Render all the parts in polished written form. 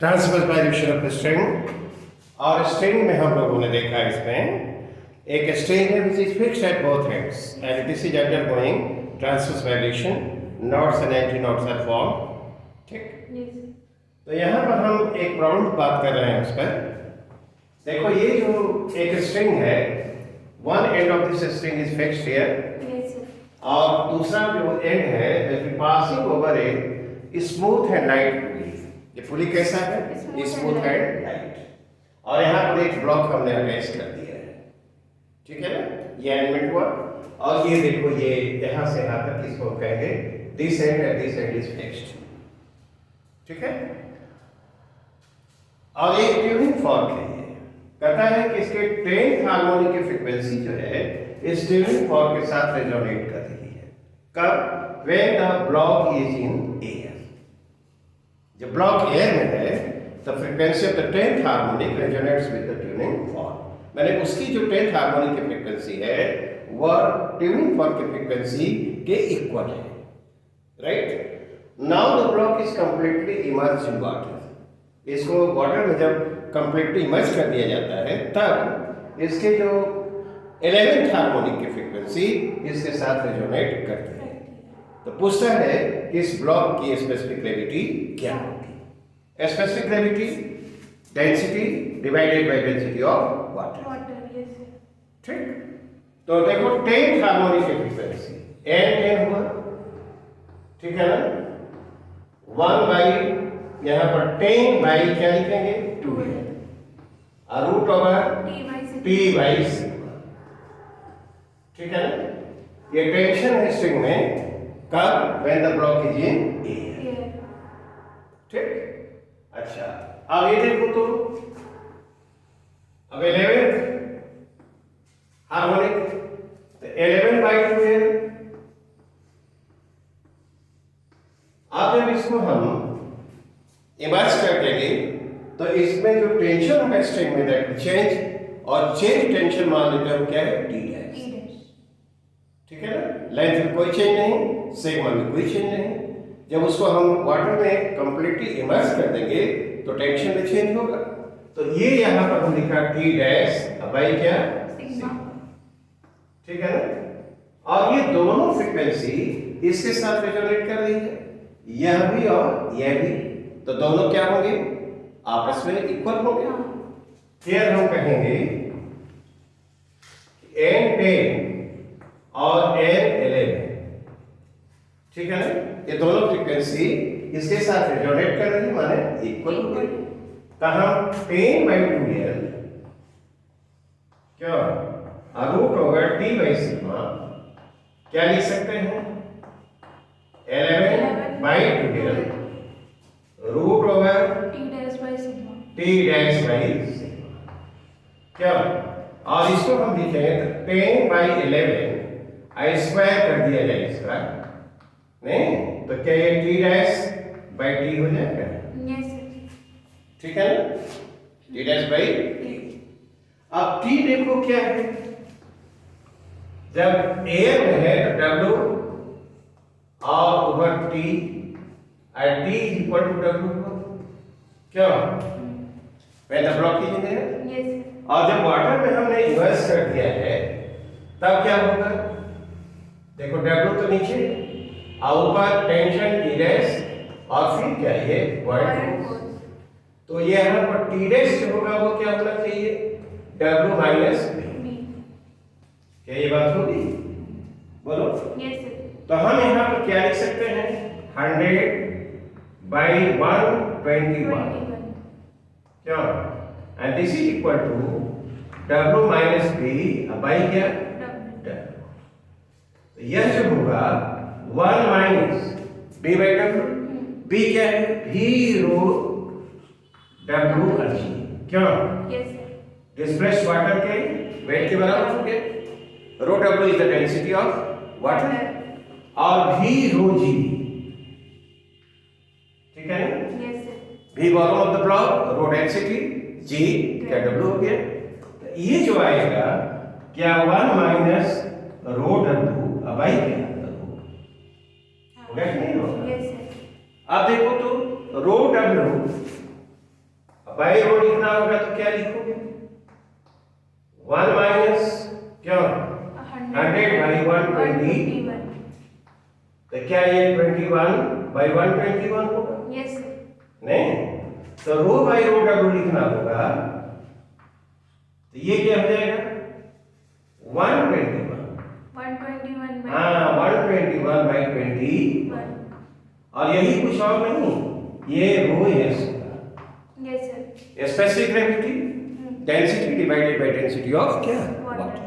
Transverse vibration of string. और string में हम लोगों ने देखा इसमें एक स्ट्रिंग है which is fixed at both ends and this is undergoing transverse vibration, nodes and antinodes are form. ठीक, तो यहाँ पर हम एक प्रॉब्लम बात कर रहे हैं उस पर। देखो ये जो एक स्ट्रिंग है, one end of this string is fixed here और दूसरा जो एंड है passing over a smooth and light pulley. ये पुली कैसा है? Smooth and light. और यहाँ पर एक ब्लॉक हमने अटैच कर दिया है, ठीक है ना, ये एलिमेंट हुआ। और ये देखो ये यहाँ से यहाँ तक इसको कहेंगे this and and this and is fixed, ठीक है। और एक ट्यूनिंग फॉर्क है, ये कहता है कि इसके 10th हार्मोनिक की फ्रीक्वेंसी जो है इस ट्यूनिंग फॉर्क के साथ रेजोनेट कर रही है। कब? when the block is in air। जब ब्लॉक एयर में है the frequency of the 10th harmonic resonates with the tuning fork। मैंने उसकी जो 10th हार्मोनिक की फ्रीक्वेंसी है वह ट्यूनिंग फॉर्क की फ्रीक्वेंसी के इक्वल है, right. Now the block is completely emerge in water. इसको वाटर में जब कंप्लीटली इमर्ज कर दिया जाता है तब इसके जो 11th हार्मोनिक की फ्रीक्वेंसी इसके साथ रेजोनेट करती है। तो पूछता है कि इस ब्लॉक की स्पेसिफिक ग्रेविटी क्या होगी? Specific gravity density divided by density of water. ठीक, तो देखो 10th हार्मोनिक की फ्रीक्वेंसी n हुआ, ठीक है ना। 1 बाई यहाँ पर 10 बाई क्या लिखेंगे? 2 और root over t by sigma, ठीक है ना। ये टेंशन है स्ट्रिंग में कब? When the block is in air. ठीक, अच्छा अब ये देखो तो अब 11th हार्मोनिक, तो 11 बाई 2 है। अब जब इसको हम इमर्ज कर देंगे तो इसमें जो टेंशन है स्ट्रिंग में दैट चेंज, और चेंज टेंशन मान लेते हैं क्या है? डी डैश, ठीक है ना। लेंथ में कोई चेंज नहीं, सिग्मा में कोई चेंज नहीं। जब उसको हम वाटर में कंप्लीटली इमर्ज कर देंगे तो टेंशन में चेंज होगा। तो ये यहाँ पर हम लिखा टी डैश बाई क्या? सिग्मा, ठीक है ना। और ये दोनों फ्रीक्वेंसी इसके साथ रेजोनेट कर रही है, यह भी और यह भी, तो दोनों क्या होंगे? आपस में इक्वल होंगे। फिर हम कहेंगे n10 और n11, ठीक है ना। ये दोनों फ्रीक्वेंसी इसके साथ रेजोनेट कर रही है, माने इक्वल हो गई। कहाँ? 10 बाई 2l क्या root over t by sigma, क्या लिख सकते हैं? 11 बाई 2l root over t dash by sigma, क्या। और इसको हम लिखें 10 बाई 11 स्क्वायर कर दिया जाए इसका, नहीं तो क्या ये टी डैश बाई टी हो जाएगा? यस, ठीक है ना, टी डैश बाई टी। अब टी देखो क्या है, जब एयर में है तो डब्ल्यू और ओवर टी और T is equal to W, क्या when the block is in air. Yes, और जब वाटर में हमने इमर्ज कर दिया है तब क्या होगा? देखो डब्ल्यू तो नीचे और ऊपर टेंशन टी डैश और फिर क्या ये पॉइंट, तो ये यहाँ पर टी डैश जो होगा वो क्या होना चाहिए? W minus B. क्या ये बात होगी? बोलो। Yes sir. तो हम यहाँ पर क्या लिख सकते हैं? 100 बाई 121, क्या, and this is equal to W minus B by क्या? डब्ल्यू। यह जो होगा 1 minus B by W, B क्या है? भी रो डब्ल्यू अर्जी, क्यों? Yes sir. डिस्प्लेस्ड वाटर के वेट के बराबर हो गया। Rho W is the density of water और भी रो जी, ठीक है ना। Yes sir. B volume of the block, rho density, जी क्या डब्ल्यू हो गया। तो ये जो आएगा क्या? 1 माइनस रो डब्ल्यू बाई क्या? हो गया कि नहीं होगा? Yes sir. अब देखो तो रो डब्ल्यू बाई रो लिखना होगा तो क्या लिखोगे? 1 माइनस क्या 100/120, तो क्या ये 21/121 होगा? यस नहीं, तो रो बाई रो डब्ल्यू लिखना होगा, तो ये क्या हो जाएगा? 121। 121 हाँ, 121/21, और यही कुछ और नहीं, ये रो यस होगा। Yes sir. Specific gravity density divided by density of क्या? वाटर।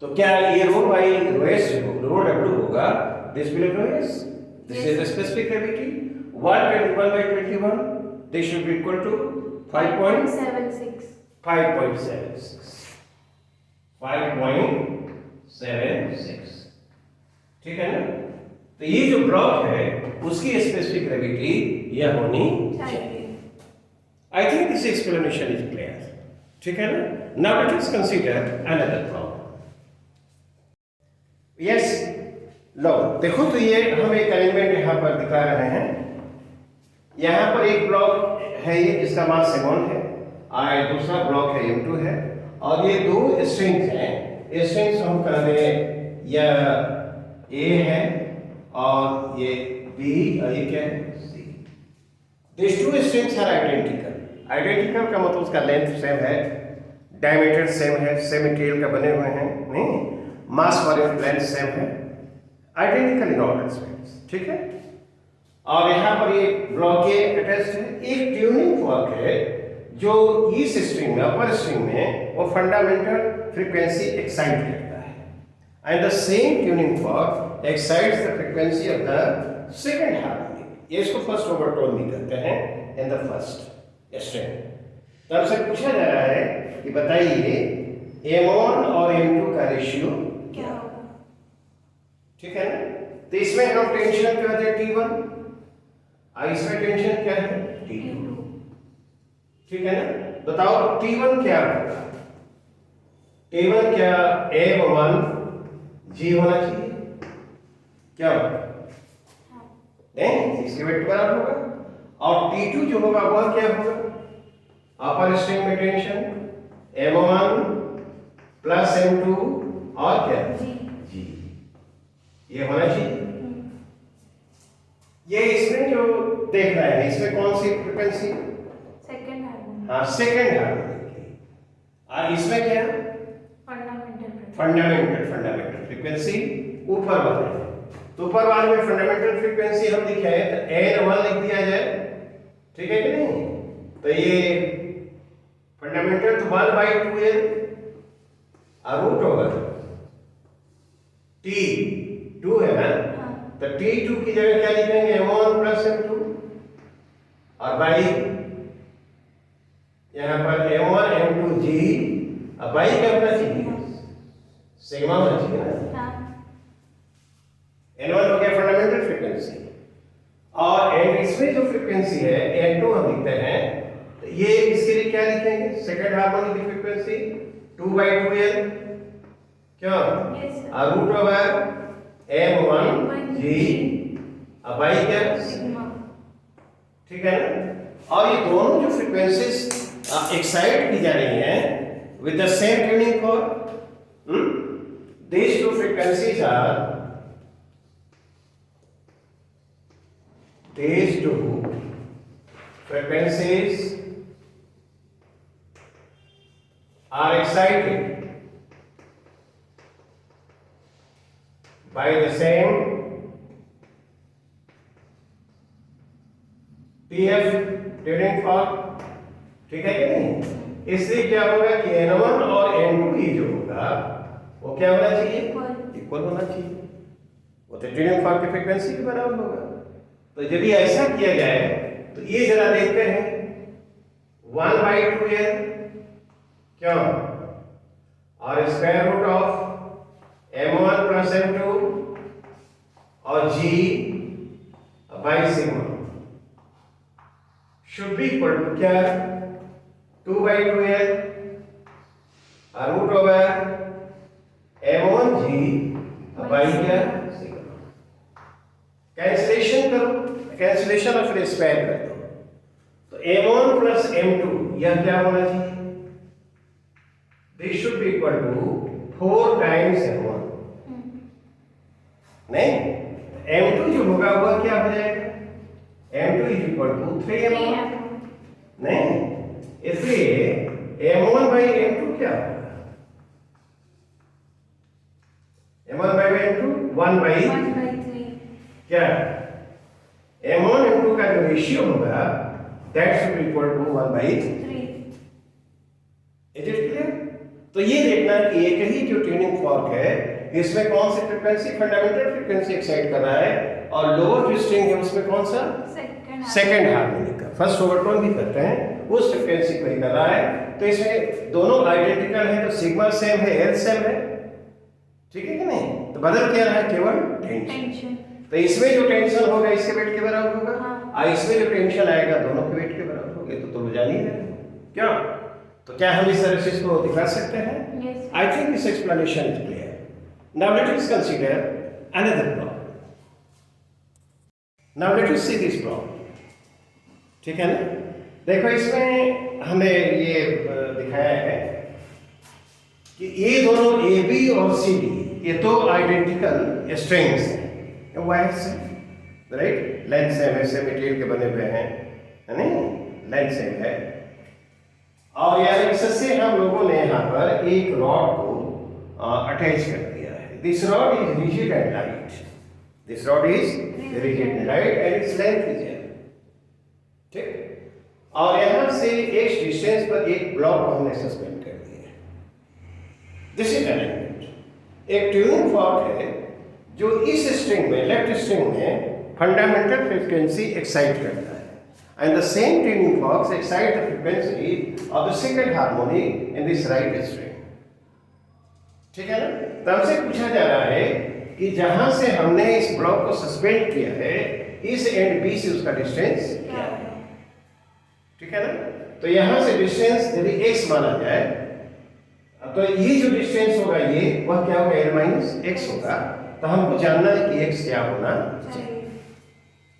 तो क्या ये rho by rho S rho W होगा? This will rho S, this is the specific gravity. 121/21, this should be equal to 5.76. 5.76, 5.76, ठीक है ना? तो ये जो ब्लॉक है उसकी स्पेसिफिक ग्रेविटी यह होनी चाहिए। I think this explanation is clear, ठीक है ना? Now let us consider another problem. Yes, लो देखो, तो ये हम एक अरेंजमेंट यहाँ पर दिखा रहे हैं। यहाँ पर एक ब्लॉक है ये जिसका मास m1 है, और दूसरा ब्लॉक है m2 है, और ये दो स्ट्रिंग्स हैं। स्ट्रिंग्स हम कह दें या A है और ये B और ये क्या है C। This two strings are identical. Identical का मतलब उसका लेंथ सेम है, डायमीटर सेम है, सेम मटेरियल का बने हुए हैं, नहीं, मास और लेंथ सेम है, आइडेंटिकल इन ऑल एस्पेक्ट्स, ठीक है। और यहाँ पर ये ब्लॉक ए अटैच्ड है। एक ट्यूनिंग फॉर्क है जो इस स्ट्रिंग में, अपर स्ट्रिंग में, वो फंडामेंटल फ्रीक्वेंसी एक्साइट करता है, and the same tuning fork excites the frequency of the second harmonic. ये इसको फर्स्ट ओवरटोन भी कहते हैं इन द फर्स्ट स्ट्रिंग। तो आपसे पूछा जा रहा है कि बताइए m1 और m2 का रेशियो क्या होगा, ठीक है ना? तो इसमें हम टेंशन कहते हैं T1 और इसमें टेंशन क्या है T2, ठीक है ना? बताओ T1 क्या होगा? T1 क्या m1 G होना चाहिए, क्या होगा? नहीं, इसके वेट बराबर होगा। और T2 जो होगा वह क्या होगा? अपर स्ट्रिंग में टेंशन m1 प्लस m2 और क्या G, ये होना चाहिए। ये इसमें जो देख रहा है, इसमें कौन सी फ्रीक्वेंसी? Second harmonic. हाँ, सेकंड हार्मोनिक की। और इसमें क्या? फंडामेंटल फ्रीक्वेंसी ऊपर वाले है। तो ऊपर वाले में फंडामेंटल फ्रीक्वेंसी हम लिखे हैं तो n1 लिख दिया जाए, ठीक है कि नहीं? तो ये फंडामेंटल तो 1/2L और रूट ओवर T2 है ना? तो T2 की जगह क्या लिखेंगे? m1 प्लस m2, और बाई यहाँ पर m1 m2 G, अब बाई क्या होना चाहिए? सिग्मा होना चाहिए ना? n1 हो गया फंडामेंटल फ्रीक्वेंसी, और इसमें जो फ्रीक्वेंसी है n2 हम लिखते हैं, तो ये इसके लिए क्या लिखेंगे? सेकंड हार्मोनिक की फ्रीक्वेंसी 2/2L क्या? और रूट ओवर m1 G, अब बाई क्या? सिग्मा, ठीक है ना? और ये दोनों जो फ्रीक्वेंसीज एक्साइट की जा रही हैं with the same tuning fork, these two frequencies are, these two frequencies are excited by the same PF tuning fork, ठीक है कि नहीं? इससे क्या होगा कि n1 और n2 जो होगा वो क्या होना चाहिए? इक्वल होना चाहिए। वो तो ट्यूनिंग फॉर्क की फ्रीक्वेंसी के बराबर होगा। तो यदि ऐसा किया जाए तो ये जरा देखते हैं 1/2L क्या और square root of m1 plus m2 और G by sigma should be equal to क्या? 2/2L और root over m1 G by क्या? सिग्मा। कैंसिलेशन करो, कैंसिलेशन और फिर स्क्वायर कर दो, तो M1 प्लस M2 यह क्या होना चाहिए? This should be equal to 4 times M1। नहीं, M2 जो होगा वह क्या हो जाएगा? M2 is equal to 3M1। नहीं, इसलिए M1 बाई M2 क्या होगा? M1 बाई M2 1 बाई 1/3 क्या? M1 M2 का जो रेशियो होगा that should be equal to 1 by 3। Is it clear? तो ये देखना कि एक ही जो ट्यूनिंग फॉर्क है इसमें कौन सी फ्रीक्वेंसी फंडामेंटल फ्रीक्वेंसी एक्साइट कर रहा है और लोअर जो स्ट्रिंग है उसमें कौन सा सेकंड हार्मोनिक का फर्स्ट ओवरटोन भी करते हैं उस फ्रीक्वेंसी को ही कर रहा है। तो इसमें दोनों आइडेंटिकल है तो सिग्मा सेम है एल सेम है, ठीक है कि नहीं? तो बदल क्या रहा है? केवल टेंशन। तो इसमें जो टेंशन होगा इसके वेट के बराबर होगा और इसमें जो टेंशन आएगा दोनों के वेट के बराबर होगा। तो जान ही रहे क्या? तो क्या हम इस तरह से इसको दिखा सकते हैं? आई think this explanation is clear. Now let us consider another problem. Now let us see this problem, ठीक है ना? देखो इसमें हमें ये दिखाया है कि ये दोनों ए बी और सी डी ये तो आइडेंटिकल स्ट्रिंग्स हैं, वायर से राइट, लेंथ सेम है, से मटेरियल के बने हुए हैं, है नहीं? लेंथ सेम है और यार इससे हम लोगों ने यहाँ पर एक रॉड को अटैच कर दिया है। This rod is rigid and light, this rod is rigid and light and its length is L, ठीक? और यहाँ से एक डिस्टेंस पर एक ब्लॉक को हमने सस्पेंड कर दिया है। This is arrangement. एक ट्यूनिंग फॉर्क है जो इस स्ट्रिंग में, लेफ्ट स्ट्रिंग में फंडामेंटल फ्रीक्वेंसी एक्साइट करता है and the same tuning forks excite the frequency of the second harmony in this right string, ठीक है ना? तो हमसे पूछा जा रहा है कि जहां से हमने इस ब्लॉक को सस्पेंड किया है इस एंड बी से उसका डिस्टेंस क्या है, ठीक है ना? तो यहां से डिस्टेंस यदि x माना जाए तो ये जो डिस्टेंस होगा ये वह क्या होगा? l माइनस x होगा। तो हमको जानना है कि x क्या होना चाहिए।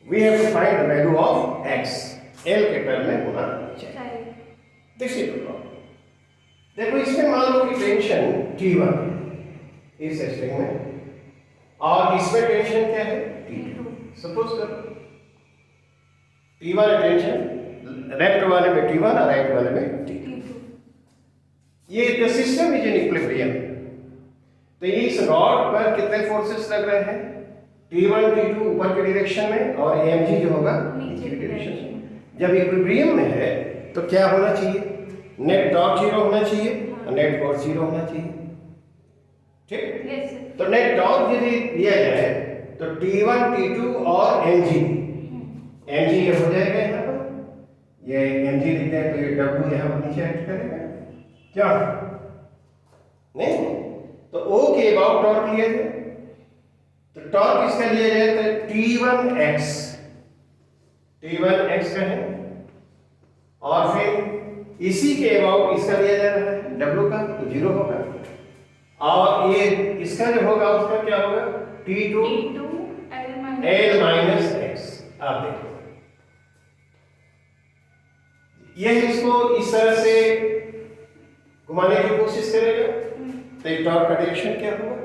We have to find the value of x, l के टर्म में होना चाहिए। This is the problem. देखो इसमें मान लो कि टेंशन T1 है इस स्ट्रिंग में और इसमें टेंशन क्या है? T2। सपोज करो T1 टेंशन, लेफ्ट वाले में T1 और राइट वाले में T2। ये the system is in equilibrium. तो इस रॉड पर कितने फोर्सेस लग रहे हैं? T1 T2 ऊपर के डायरेक्शन में और mg जो होगा नीचे के डायरेक्शन में। जब इक्विलिब्रियम में है तो क्या होना चाहिए? नेट टॉर्क 0 होना चाहिए और नेट फोर्स 0 होना चाहिए, ठीक? तो नेट टॉर्क यदि दिया जाए तो T1 T2 और mg ये हो जाएगा यहाँ पर, ये mg लिखते हैं तो ये w यहाँ पर नीचे ऐड करेगा क्या? नहीं, तो O के अबाउट टॉर्क लिया जाए तो टॉर्क इसका लिया जाए तो T1x का है और फिर इसी के अबाउट इसका लिया जा रहा है W का तो 0 होगा और ये इसका जो होगा उसका क्या होगा? T2 L minus x। आप देखो यह इसको इस तरह से घुमाने की कोशिश करेगा तो एक टॉर्क का डायरेक्शन क्या होगा?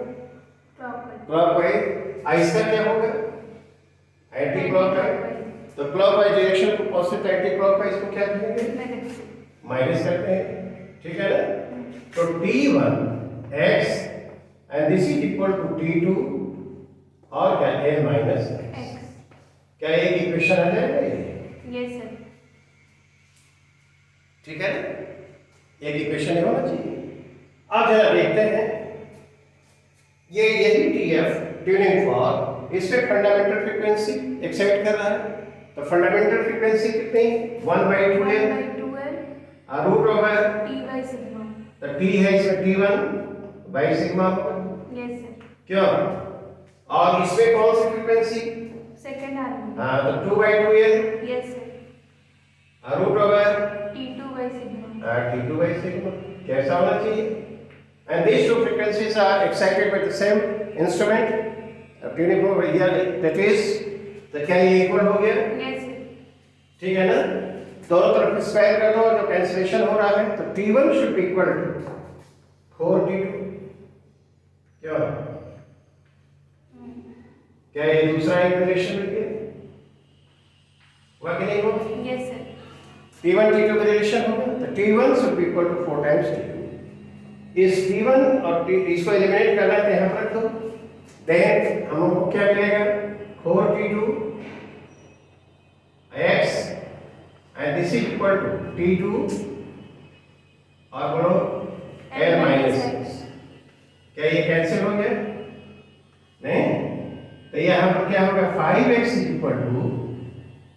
क्लॉकवाइज। इसका क्या होगा? Anti clockwise. तो क्लॉकवाइज डायरेक्शन को पॉजिटिव, एंटी क्लॉकवाइज को क्या कहेंगे? माइनस करते हैं, ठीक है ना? तो T1 x and this is equal to T2 और क्या L माइनस x। क्या एक इक्वेशन आ जाएगा ये? Yes sir. ठीक है ना? एक इक्वेशन होना चाहिए। अब जरा देखते हैं ये यही TF ट्यूनिंग फॉर्क इस पे फंडामेंटल फ्रीक्वेंसी एक्साइट कर रहा है। तो फंडामेंटल फ्रीक्वेंसी कितनी? 1/2L और root over T by sigma। तो T है इसमें T1 बाई सिग्मा होगा। Yes sir. क्यों? और इसमें कौन सी फ्रीक्वेंसी? Second harmonic. हाँ तो 2/2L यस सर। और root over T2 by sigma। T2 by sigma. कैसा होना चाहिए? And these two frequencies are excited by the same instrument. Tuning हो गई है, that is तो क्या ये इक्वल हो गया? Yes sir. ठीक है ना? दोनों तरफ स्क्वायर कर दो, जो कैंसिलेशन हो रहा है, तो T1 should be equal to 4T2। क्या क्या ये दूसरा एक रिलेशन मिल गया? हुआ कि नहीं हुआ? Yes sir. T1 T2 का रिलेशन हो गया, तो T1 should be equal to 4 times T2। इस T1 और इसको एलिमिनेट करना है तो यहाँ पर रख दो, देन हम लोग को क्या मिलेगा? 4T2 x and this is equal to T2 और बोलो L minus x। क्या ये कैंसिल हो गया? नहीं, तो यहाँ पर क्या होगा? 5x is equal to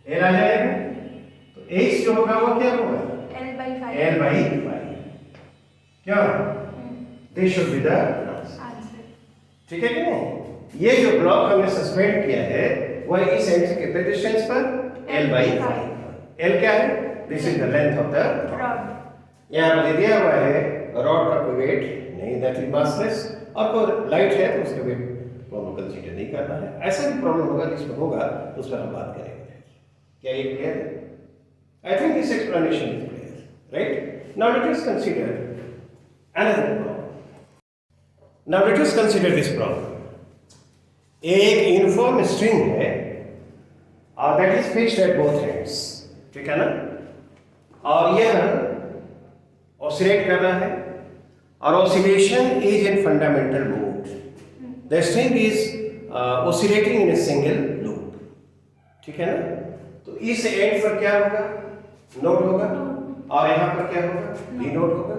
L आ जाएगा, तो x जो होगा वो क्या होगा? L by 5। क्या? This should be the answer। ठीक है कि नहीं? ये जो ब्लॉक हमने सस्पेंड किया है वह इस एंड से कितने डिस्टेंस पर? L by 5। L क्या है? This is the length of the rod. यहाँ पर दिया हुआ है रॉड का कोई वेट नहीं, दैट इज मासलेस, और कोई लाइट है तो उसका वेट को हमें कंसीडर नहीं करना है। ऐसा भी प्रॉब्लम होगा जिसमें होगा तो उस पर हम बात करेंगे। क्या ये क्लियर है? आई think this explanation is clear, right? Now let us consider another problem. Now let us consider this problem. एक यूनिफॉर्म स्ट्रिंग है और that is fixed at both ends, ठीक है ना? और यह ऑसिलेट कर रहा है और oscillation is in fundamental mode. The string is oscillating in a single loop, ठीक है ना? तो इस एंड पर क्या होगा? नोट होगा, और यहाँ पर क्या होगा? डी नोट होगा,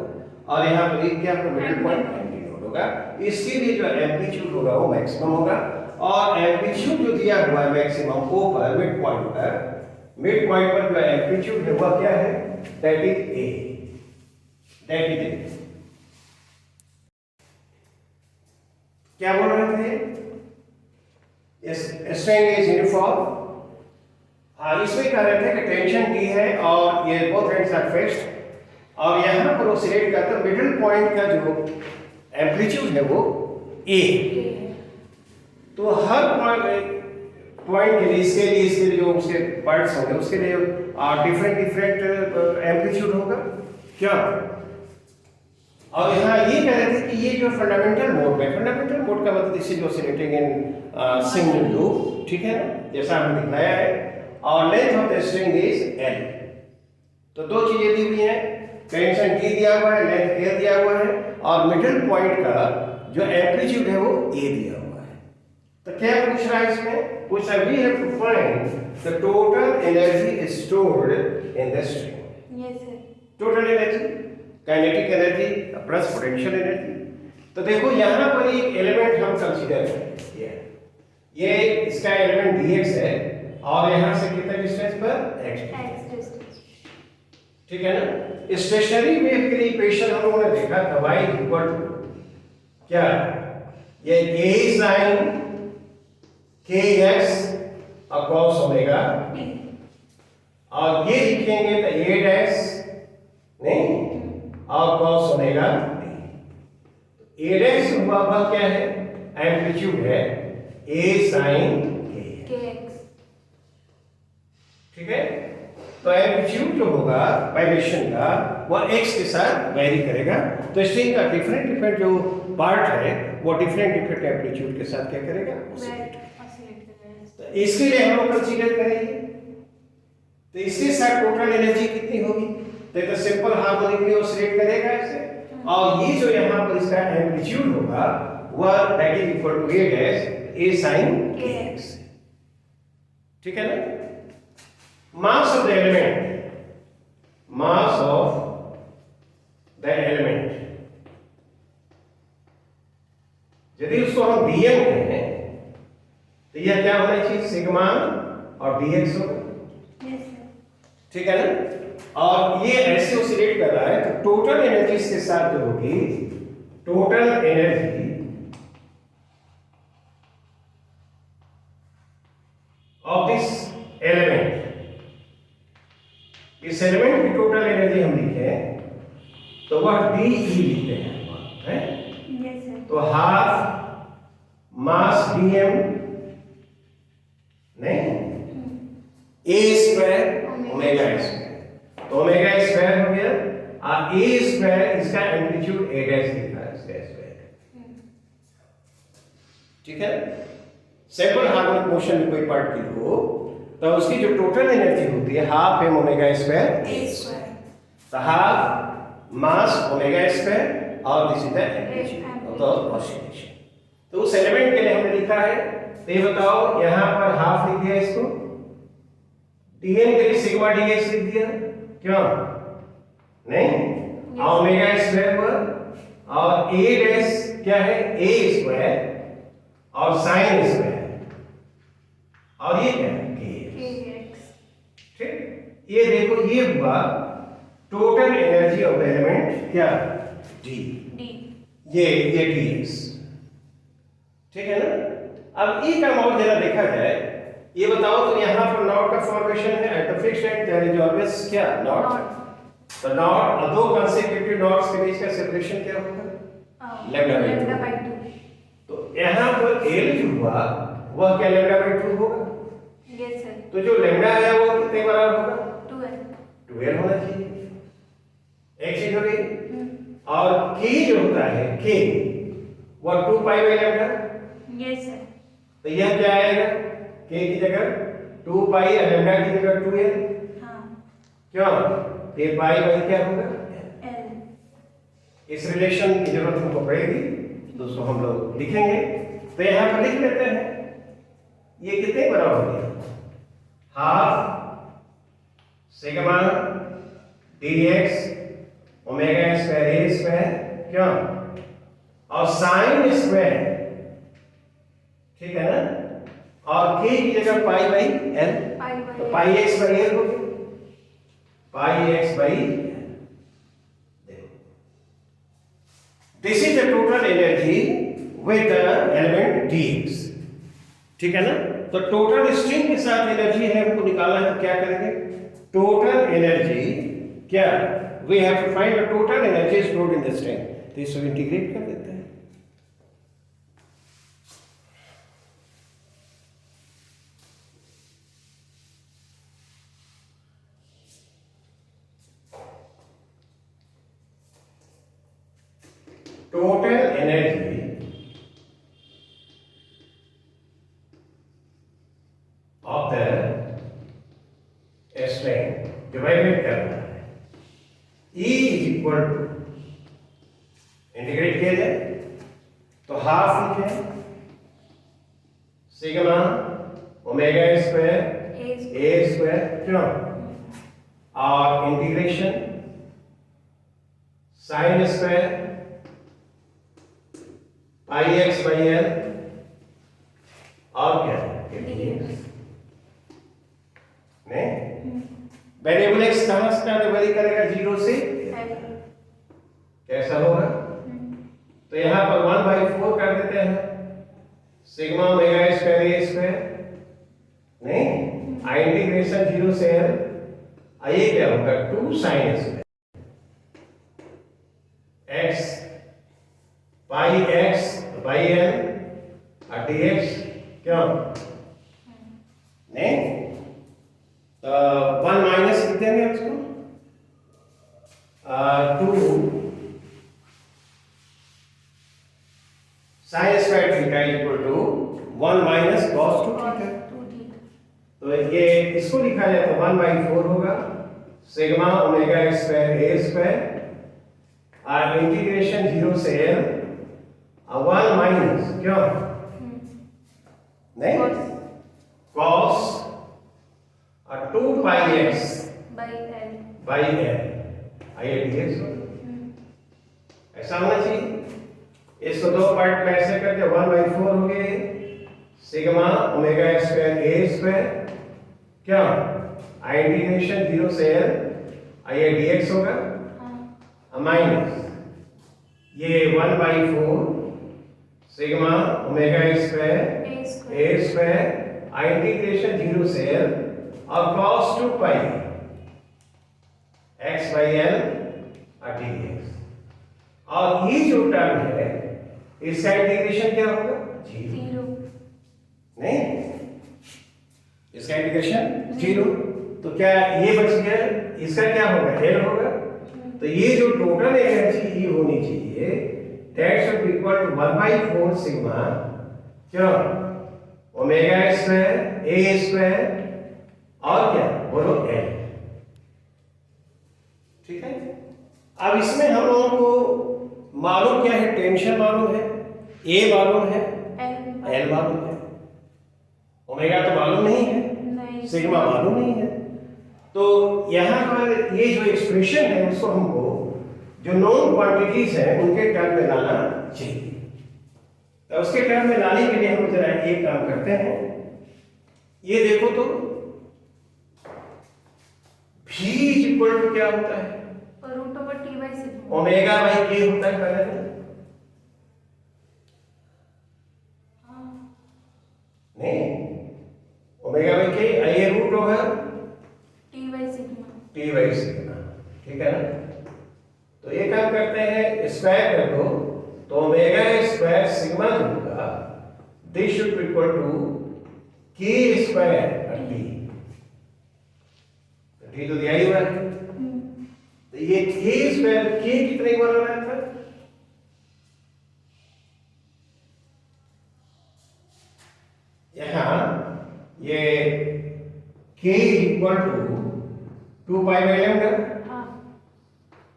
और यहाँ पर क्या होगा? मिडिल पॉइंट डी नोट होगा। इसके लिए जो एम्पलीट्यूड होगा वो मैक्सिमम होगा, और एम्पलीट्यूड जो दिया हुआ है मैक्सिमम ओ पर, मिड पॉइंट पर जो एम्पलीट्यूड है वह क्या है? That is a, that is a. क्या बोल रहे थे? String is uniform. हाँ, इसमें कह रहे थे कि टेंशन टी है और ये बोथ एंड्स आर फिक्स्ड, और यहाँ पर ऑसिलेट करता है। मिडिल पॉइंट का जो एम्पलीट्यूड है वो ए। तो हर पॉइंट के लिए इसके लिए जो उसके पार्ट्स होंगे उसके लिए डिफरेंट एम्पलीट्यूड होगा। क्या? और यहाँ ये कह रहे थे कि ये जो फंडामेंटल मोड का मतलब this is oscillating in single loop, ठीक है ना? जैसा हमने दिखाया है, और length of the string is L। तो दो चीजें दी हुई हैं, टेंशन T दिया हुआ है, लेंथ L दिया हुआ है, और मिडिल पॉइंट का जो एम्पलीट्यूड है वो A दिया हुआ है। तो क्या पूछ रहा है इसमें? पूछ रहा है we have to find the total energy stored in the string. Yes sir. Total energy, kinetic energy plus potential energy. तो देखो यहाँ पर एक एलिमेंट हम कंसीडर करें, ये इसका एलिमेंट dx है, और यहाँ से कितना डिस्टेंस पर? x डिस्टेंस, ठीक है ना? स्टेशनरी वेव के लिए इक्वेशन हम लोगों ने देखा था, y इक्वल टू क्या? ये a sin kx across omega, और ये लिखेंगे तो a डैश नहीं और cos ओमेगा a डैश हुआ वह क्या है? एम्पलीट्यूड है a sin kx, ठीक है? तो एम्पलीट्यूड जो होगा वाइब्रेशन का वह x के साथ वेरी करेगा। तो स्ट्रिंग का डिफरेंट जो पार्ट है वो डिफरेंट एम्पलीट्यूड के साथ क्या करेगा? तो इसके लिए हम लोग कंसीडर करेंगे, तो इसके साथ टोटल एनर्जी कितनी होगी? तो एक सिंपल हार्मोनिकली ऑसिलेट करेगा ऐसे, और ये जो यहाँ पर इसका एम्पलीट्यूड होगा वह that is equal to a dash a sin kx, ठीक है ना? Mass of the element, mass of the element, यदि उसको हम bm कहें तो यह क्या होना चाहिए? सिग्मा और dx होगा, ठीक है ना? और ये ऐसे ऑसिलेट कर रहा है, तो टोटल एनर्जी इसके साथ जो होगी, total energy of this element, इस एलिमेंट की टोटल एनर्जी हम लिखें तो वह dE लिखते हैं, तो हाफ मास dm नहीं a स्क्वायर ओमेगा स्क्वायर, तो ओमेगा स्क्वायर हो गया और ए स्क्वायर इसका एम्पलीट्यूड ए डैश लिखा है इसका स्क्वायर। ठीक है। सेकंड हार्मोनिक मोशन में कोई पार्टिकल हो तो उसकी जो टोटल एनर्जी होती है half M omega square A square. तो हाफ मास ओमेगा स्क्वायर और this is the amplitude of the oscillation. तो उस एलिमेंट के लिए हमने लिखा है, तो ये बताओ यहां पर हाफ लिख दिया इसको, Tn के लिए सिग्मा dx लिख दिया, क्यों नहीं, ओमेगा स्क्वायर पर और a डैश क्या है a स्क्वायर और साइन स्क्वायर और ये क्या है kx। ठीक, ये देखो ये हुआ total energy of the element क्या d, ये dx। ठीक है ना। अब ई का मॉड जरा देखा जाए, ये बताओ तो यहाँ पर नॉट का फॉर्मेशन है at the fixed end there is always क्या नॉट, तो नॉट और दो कंसेक्यूटिव नॉट्स के बीच का सेपरेशन क्या होगा लैम्डा बाय 2। तो यहाँ पर l जो हुआ वह क्या लैम्डा बाय 2 होगा। Yes sir. तो जो लैम्डा है वो कितने बराबर होगा 2l होना चाहिए, एक चीज हो गई। और k जो होता है k वो 2 pi by lambda. Yes sir. तो यह क्या आएगा k की जगह 2 पाई और लैम्डा की जगह 2l। हां क्यों, ये पाई बाई क्या होगा l। इस रिलेशन की जरूरत हमको पड़ेगी तो उसको हम लोग लिखेंगे। तो यहाँ पर लिख लेते हैं, ये कितने बराबर हो गया half sigma dx omega square a square, क्यों और साइन स्क्वायर, ठीक है ना, और k की जगह पाई बाई l, तो पाई x बाई l हो गया, पाई x by l। This is the total energy with the element dx। ठीक है ना। तो टोटल स्ट्रिंग के साथ एनर्जी है हमको निकालना है, तो क्या करेंगे टोटल एनर्जी क्या we have to find the total energy stored in the string. तो इसको इंटीग्रेट कर देते हैं। Total energy of the string divided करना है, E is equal to integrate किया जाए तो हाफ लिखे sigma omega square a square, क्यों और integration sine square pi x by L और क्या है नहीं, वेरिएबल एक्स कहां से वेरी करेगा 0 से, कैसा होगा, तो यहां पर 1/4 कर देते हैं sigma omega square A square, नहीं आई इंटीग्रेशन 0 से एल, ये क्या होगा 2 sine square x pi x by L और dx, क्यों नहीं, तो 1 माइनस लिख देंगे उसको 2 sine square theta equal to 1 minus cos 2 theta. तो ये इसको लिखा जाए तो 1/4 होगा sigma omega square a square और इंटीग्रेशन 0 से l 1 माइनस क्यों नहीं cos और 2 पाई x बाई l आइए dx ऐसा होना चाहिए। इसको दो पार्ट में ऐसे करके 1/4 हो गए sigma omega square a square, क्या आई इंटीग्रेशन 0 से l आइए dx होगा माइनस ये 1/4 sigma omega square a square I integration 0 से l और cos 2 pi x by l और dx, और ये जो टर्म है इसका इंटीग्रेशन क्या होगा 0 नहीं, इसका इंटीग्रेशन 0 तो क्या ये बच गया, इसका क्या होगा, एल होगा। तो ये जो टोटल एनर्जी ये होनी चाहिए that should equal to 1/4 sigma क्या ओमेगा स्क्वायर ए स्क्वायर और क्या बोलो एल। ठीक है। अब इसमें हम लोगों को मालूम क्या है, टेंशन मालूम है, ए मालूम है, एल मालूम है, ओमेगा तो मालूम नहीं है, सिग्मा मालूम नहीं है। तो यहाँ पर ये जो एक्सप्रेशन है उसको हमको जो नोन क्वांटिटीज है उनके टर्म में लाना चाहिए। तो उसके टर्म में लाने के लिए हम जरा एक काम करते हैं, ये देखो तो v इक्वल टू क्या होता है, √T/σ ओमेगा बाई के होता है पहले में। नहीं, ओमेगा बाई के ये रूट होगा T/σ। ठीक है ना। तो ये काम करते हैं, स्क्वायर कर दो तो ओमेगा स्क्वायर सिग्मा जो होगा this should be equal to k square T. T तो दिया ही हुआ है। तो ये के स्क्वायर के कितने बार आ रहा था, यहां ये k equal to 2 pi by lambda,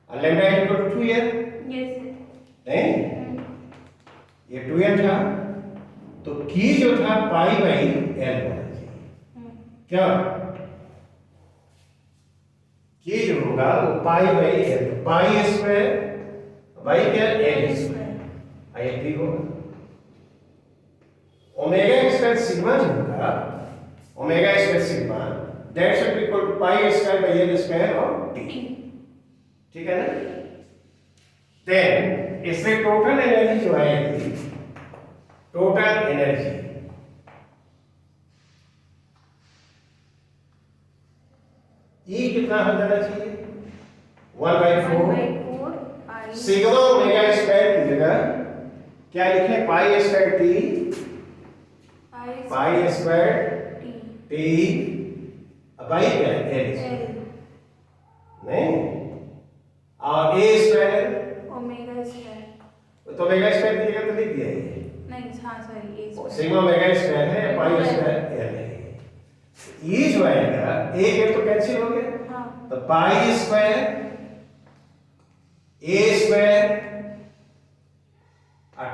और लैम्डा इक्वल टू 2 ईयर नहीं, ये 2 था। तो की जो था पाई बाई एल होना चाहिए, क्या की जो होगा वो पाई बाई एल, तो पाई स्क्वायर बाई क्या एल स्क्वायर आई ठीक होगा। ओमेगा स्क्वायर सिग्मा जो होगा, omega square sigma that should be equal to pi square by L square और टी। ठीक है ना। देन इसमें टोटल एनर्जी जो आएगी, टोटल एनर्जी ई कितना हो जाना चाहिए, 1/4 सिग्मा ओमेगा स्क्वायर की जगह क्या लिखें, pi square T, pi square T by क्या एल नहीं, और ए स्क्वायर तो ओमेगा स्क्वायर की जगह तो लिख दिया ये सिग्मा ओमेगा स्क्वायर है या पाई स्क्वायर एल है। ये जो आएगा एक एक तो कैंसिल हो गया, तो pi square A square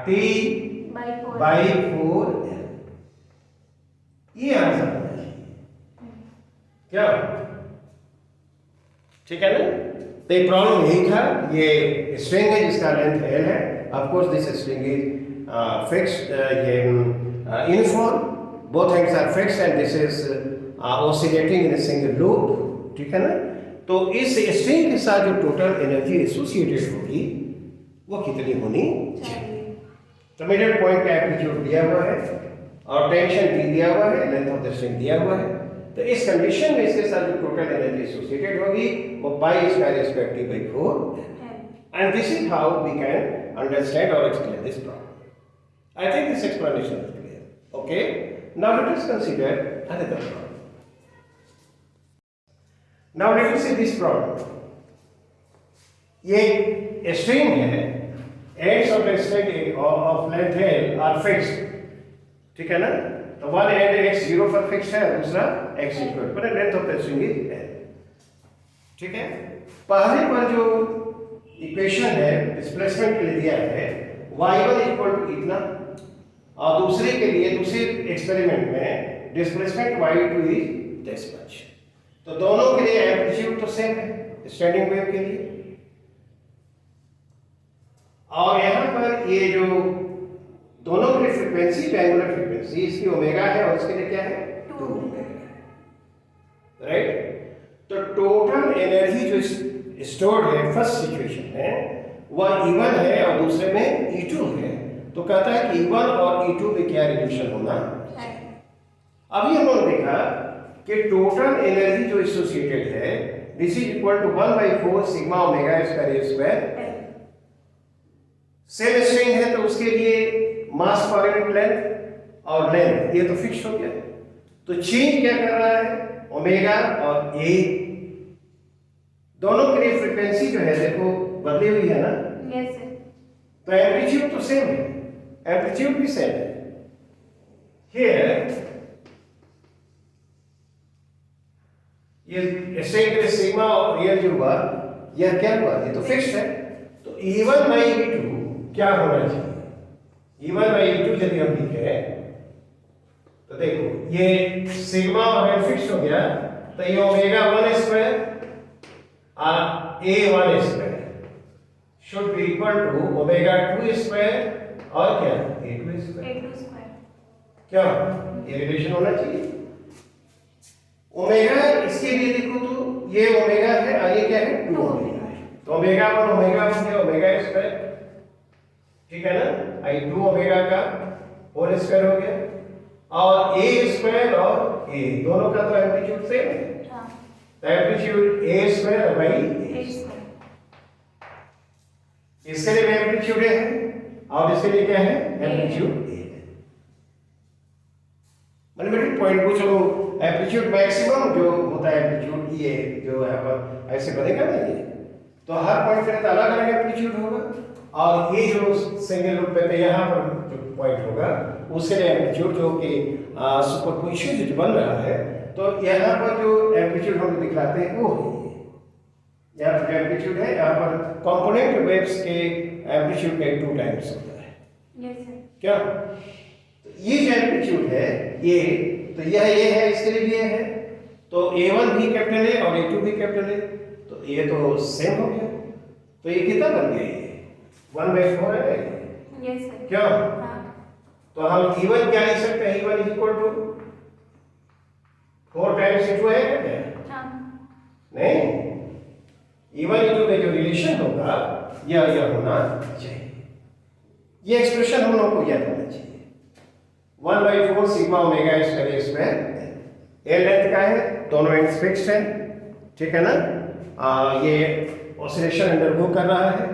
T by 4 L, ये आंसर होना चाहिए क्या। ठीक है ना। तो ये प्रॉब्लम यही था, ये स्ट्रिंग है जिसका लेंथ एल है, of course this string is fixed, ये uniform, both ends are fixed and this is oscillating in a single loop. ठीक है ना। तो इस स्ट्रिंग के साथ जो टोटल एनर्जी एसोसिएटेड होगी वो कितनी होनी चाहिए। तो मिडल पॉइंट का एम्पलीट्यूड दिया हुआ है और टेंशन टी दिया हुआ है, लेंथ ऑफ द स्ट्रिंग दिया हुआ है। तो इस कंडीशन में इसके साथ जो टोटल एनर्जी एसोसिएटेड होगी वो pi square square T by 4, and this is how we can understand or explain this problem. I think this explanation is clear. Okay. Now let us consider another problem. Now let us see this problem. ये string है, ends of the string of length L are fixed. ठीक है ना। तो one end x 0 पर fix है, दूसरा x equal पर length of the string is L। ठीक है। पहले पर जो इक्वेशन है डिस्प्लेसमेंट के लिए दिया है y1 इक्वल टू इतना, और दूसरे के लिए दूसरे एक्सपेरिमेंट में displacement y2 is this much. तो दोनों के लिए एम्पलीट्यूड तो सेम है स्टैंडिंग वेव के लिए, और यहाँ पर ये जो दोनों की फ्रीक्वेंसी ट्रायंगुलर फ्रीक्वेंसी इसकी ओमेगा है और इसके लिए क्या है 2 ओमेगा, राइट। तो टोटल एनर्जी जो स्टोर्ड है फर्स्ट सिचुएशन में वह E1 है और दूसरे में E2 है। तो कहता है कि E1 और E2 में क्या रिलेशन होना है। अभी हम लोगों ने देखा कि टोटल एनर्जी जो एसोसिएटेड है this is equal to 1/4 sigma omega square square. Same string है तो उसके लिए मास पर यूनिट लेंथ और लेंथ ये तो फिक्स हो गया। तो चेंज क्या कर रहा है, ओमेगा और ए दोनों के लिए फ्रीक्वेंसी जो है देखो बदली हुई है ना, यस सर। तो एम्पलीट्यूड तो सेम है, एम्पलीट्यूड भी सेम है। हियर ये सिग्मा और रियल जो हुआ यह क्या हुआ, ये तो फिक्स्ड है, तो E1 बाई E2 क्या होना चाहिए? E1 बाई E2 यदि हम लिखें तो देखो ये सिग्मा और फिक्स हो गया, तो ये ओमेगा 1 स्क्वायर और A1 square should be equal to omega 2 square और क्या A2 स्क्वायर। A2 square. क्या ये रिलेशन होना चाहिए? ओमेगा इसके लिए देखो तो ये ओमेगा है और ये क्या है 2 ओमेगा है, तो ओमेगा 1 ओमेगा ओमेगा स्क्वायर, ठीक है ना, आई 2 ओमेगा का होल स्क्वायर हो गया, और ए स्क्वायर और ए दोनों का तो एम्पलीट्यूड सेम है, हाँ। तो amplitude A square by A A, square. इसके लिए भी एम्पलीट्यूड है और इसके लिए क्या है एम्पलीट्यूड ए है। मतलब पॉइंट को चलो एम्पलीट्यूड मैक्सिमम जो होता है एम्पलीट्यूड ये जो यहाँ पर ऐसे बनेगा ना ये, तो हर पॉइंट पे तो अलग अलग एम्पलीट्यूड होगा, और ये जो सिंगल रूप पे यहाँ पर जो पॉइंट होगा उसके लिए एम्पलीट्यूड जो कि सुपरपोजिशन जो बन रहा है, तो यहाँ पर जो एम्पलीट्यूड हम दिखलाते हैं वो है ये। यहाँ पर एम्पलीट्यूड है, यहाँ पर कंपोनेंट वेव्स के एम्पलीट्यूड का 2 टाइम्स होता है, यस सर। क्या? तो ये जो एम्पलीट्यूड है ये, तो यह ये है, इसके लिए भी ये है, तो A1 भी कैपिटल है और A2 भी कैपिटल है, तो ये तो सेम हो गया, तो ये कितना बन गया ये 1/4 है, यस सर। क्या? हाँ। तो हम E1 क्या लिख सकते हैं, E1 equal to 4 times E2 है क्या? हाँ। नहीं, E1 E2 में जो रिलेशन होगा यह होना चाहिए, ये एक्सप्रेशन हम लोग को याद होना चाहिए। 1/4 सिग्मा ओमेगा स्क्वायर, ए लेंथ का है, दोनों एंड्स फिक्स्ड है, ठीक है ना, ये ऑसिलेशन अंडरगो कर रहा है,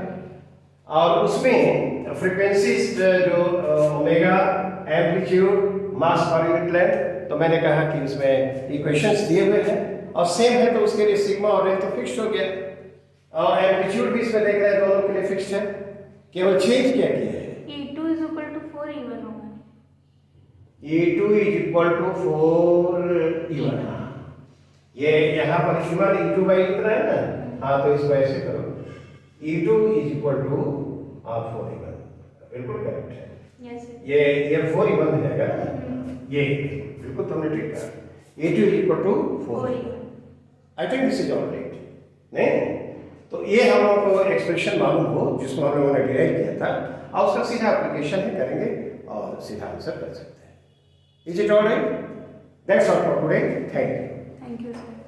और उसमें फ्रीक्वेंसीज जो ओमेगा एम्पलीट्यूड मास पर यूनिट लेंथ, तो मैंने कहा कि उसमें इक्वेशंस दिए हुए हैं और सेम है, तो उसके लिए सिग्मा और लेंथ तो फिक्स्ड हो गया, और एम्पलीट्यूड भी इसमें देख रहे हैं दोनों के लिए फिक्स्ड है, केवल चेंज क्या किया है E2 is equal to 4 E1 होगा। E2 is equal to 4 E1, ये यहाँ पर E1 E2 बाई इतना है ना, हाँ तो इसको ऐसे करो E2 is equal to 4 E1, बिल्कुल करेक्ट है, यस सर। ये 4 E1 हो जाएगा ना, ये बिल्कुल तुमने ठीक कहा, E2 is equal to 4 E1, I think this is all right, नहीं? तो ये हम लोग को एक्सप्रेशन मालूम हो जिसको हम लोगों ने डिराइव किया था, और उसका सीधा एप्लीकेशन ही करेंगे और सीधा आंसर कर सकते हैं। Is it all right? That's all for today, thank you. Thank you sir.